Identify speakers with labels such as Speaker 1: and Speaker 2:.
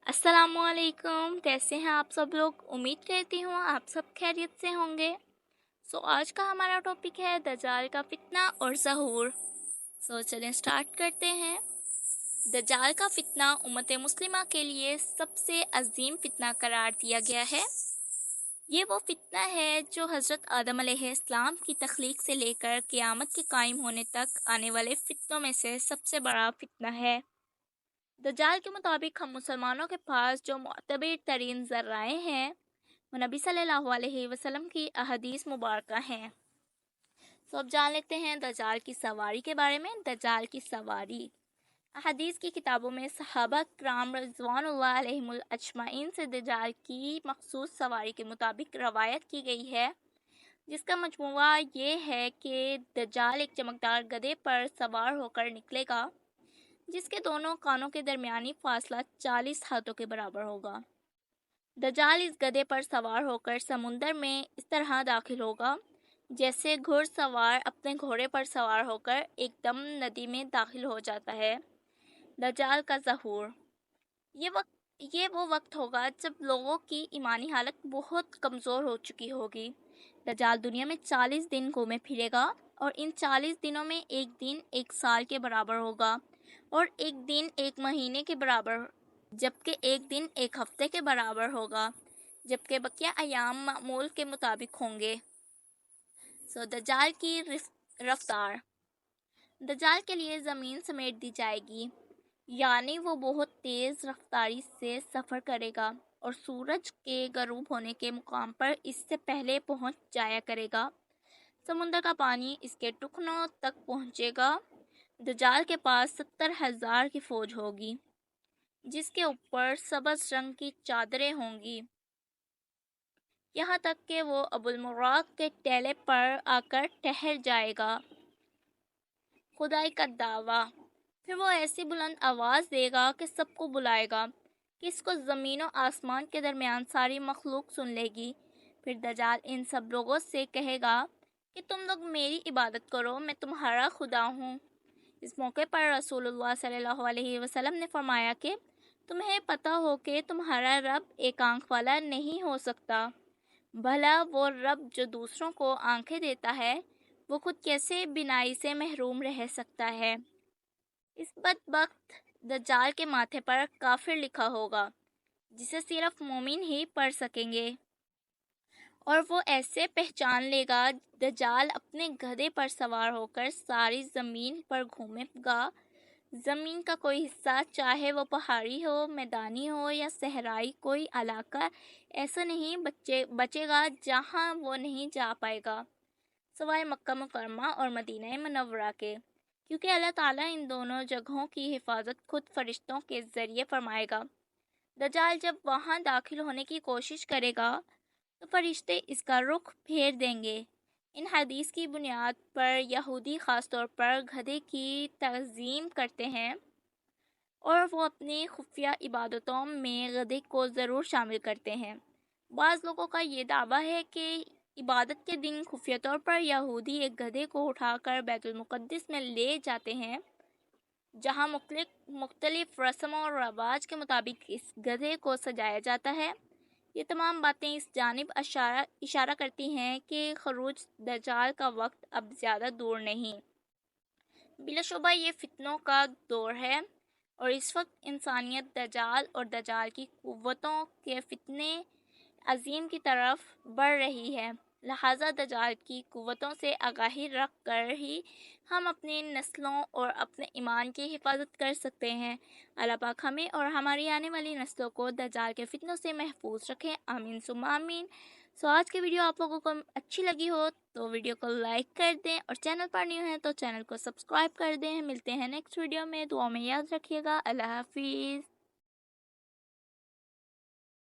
Speaker 1: अस्सलामुअलैकुम। कैसे हैं आप सब लोग? उम्मीद करती हूँ आप सब खैरियत से होंगे। आज का हमारा टॉपिक है दज्जाल का फितना और ज़हूर। चलें स्टार्ट करते हैं। दज्जाल का फितना उम्मत मुस्लिमा के लिए सबसे अजीम फितना करार दिया गया है। ये वो फितना है जो हज़रत आदम अलैहिस्सलाम की तख्लीक से लेकर क़यामत के कायम होने तक आने वाले फितनों में से सबसे बड़ा फितना है। दज्जाल के मुताबिक हम मुसलमानों के पास जो मुअतबर तरीन ज़राए हैं वो नबी सल्लल्लाहु अलैहि वसल्लम की अहदीस मुबारक हैं। अब जान लेते हैं दज्जाल की सवारी के बारे में। दज्जाल की सवारी अहदीस की किताबों में सहाबा किराम रज़वानुल्लाह अलैहिमुल अजमईन से दज्जाल की मखसूस सवारी के मुताबिक रवायत की गई है, जिसका मजमूआ ये है कि दज्जाल एक चमकदार गधे पर सवार होकर निकलेगा, जिसके दोनों कानों के दरमियानी फासला 40 हाथों के बराबर होगा। दज्जाल इस गधे पर सवार होकर समुंदर में इस तरह दाखिल होगा जैसे घुड़सवार अपने घोड़े पर सवार होकर एकदम नदी में दाखिल हो जाता है। दज्जाल का ज़हूर ये वो वक्त होगा जब लोगों की ईमानी हालत बहुत कमज़ोर हो चुकी होगी। दज्जाल दुनिया में 40 दिन घूमे फिरेगा और इन 40 दिनों में एक दिन एक साल के बराबर होगा और एक दिन एक महीने के बराबर, जबकि एक दिन एक हफ्ते के बराबर होगा, जबकि बकिया अयाम मामूल के मुताबिक होंगे। दज्जाल की रफ्तार। दज्जाल के लिए ज़मीन समेट दी जाएगी, यानी वो बहुत तेज़ रफ्तारी से सफ़र करेगा और सूरज के गरूब होने के मुकाम पर इससे पहले पहुंच जाया करेगा। समुंदर का पानी इसके टुकड़ों तक पहुंचेगा। दज्जाल के पास 70,000 की फ़ौज होगी, जिसके ऊपर सब्ज़ रंग की चादरें होंगी, यहाँ तक कि वो अबुल मुराक के टेले पर आकर ठहर जाएगा। खुदाई का दावा। फिर वो ऐसी बुलंद आवाज़ देगा कि सबको बुलाएगा कि इसको ज़मीन और आसमान के दरमियान सारी मखलूक सुन लेगी। फिर दज्जाल इन सब लोगों से कहेगा कि तुम लोग मेरी इबादत करो, मैं तुम्हारा खुदा हूँ। इस मौके पर रसूलुल्लाह सल्लल्लाहु अलैहि वसल्लम ने फरमाया कि तुम्हें पता हो कि तुम्हारा रब एक आँख वाला नहीं हो सकता। भला वो रब जो दूसरों को आँखें देता है, वो खुद कैसे बिनाई से महरूम रह सकता है। इस बदबख्त दज्जाल के माथे पर काफिर लिखा होगा, जिसे सिर्फ मोमिन ही पढ़ सकेंगे, और वो ऐसे पहचान लेगा। दज्जाल अपने गधे पर सवार होकर सारी ज़मीन पर घूमेगा। ज़मीन का कोई हिस्सा, चाहे वो पहाड़ी हो, मैदानी हो या सहराई, कोई इलाका ऐसा नहीं बचेगा जहाँ वो नहीं जा पाएगा, सवाए मक्का मुकर्रमा और मदीना मुनव्वरा के, क्योंकि अल्लाह ताला इन दोनों जगहों की हिफाजत खुद फरिश्तों के ज़रिए फरमाएगा। दज्जाल जब वहाँ दाखिल होने की कोशिश करेगा तो फरिश्ते इसका रुख फेर देंगे। इन हदीस की बुनियाद पर यहूदी ख़ास तौर पर गधे की तज़ीम करते हैं और वो अपनी खुफिया इबादतों में गधे को ज़रूर शामिल करते हैं। बाज़ लोगों का ये दावा है कि इबादत के दिन खुफिया तौर पर यहूदी एक गधे को उठाकर बैतुल मुक़द्दिस में ले जाते हैं, जहाँ मुख्तलिफ रस्म और रवाज के मुताबिक इस गधे को सजाया जाता है। ये तमाम बातें इस जानिब इशारा करती हैं कि खरूज दज्जाल का वक्त अब ज़्यादा दूर नहीं। बिलाशुबा ये फितनों का दौर है और इस वक्त इंसानियत दज्जाल और दज्जाल की कुव्वतों के फितने अजीम की तरफ बढ़ रही है। लिहाजा दज्जाल की कुव्वतों से आगाही रख कर ही हम अपनी नस्लों और अपने ईमान की हिफाजत कर सकते हैं। अल्लाह पाक हमें और हमारी आने वाली नस्लों को दज्जाल के फितनों से महफूज रखें। आमीन सुम्मा आमीन। आज की वीडियो आप लोगों को अच्छी लगी हो तो वीडियो को लाइक कर दें और चैनल पर न्यू हैं तो चैनल को सब्सक्राइब कर दें। मिलते हैं नेक्स्ट वीडियो में। दुआ में याद रखिएगा। अल्लाह हाफिज़।